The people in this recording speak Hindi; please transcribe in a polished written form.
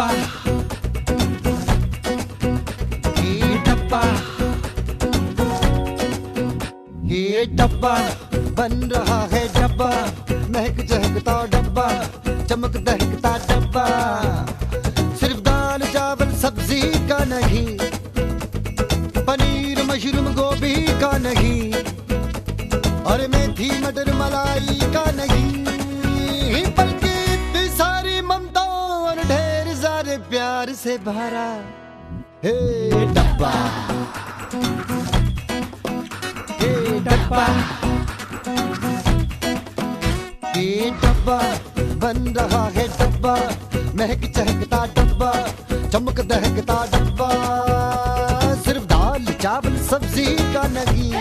डब्बा, ये डब्बा, ये डब्बा बन रहा है डब्बा, महक चहकता डब्बा, चमक दहकता डब्बा। सिर्फ दाल चावल सब्जी का नहीं, पनीर मशरूम गोभी का नहीं, और मेथी मटर मलाई का नहीं, बल्कि इतनी सारी ममता और ढेर सारे प्यार से भरा हे डब्बा, हे डब्बा, ये डब्बा बन रहा है डब्बा, महक चहकता डब्बा, चमक दहकता डब्बा। सिर्फ दाल चावल सब्जी का नहीं,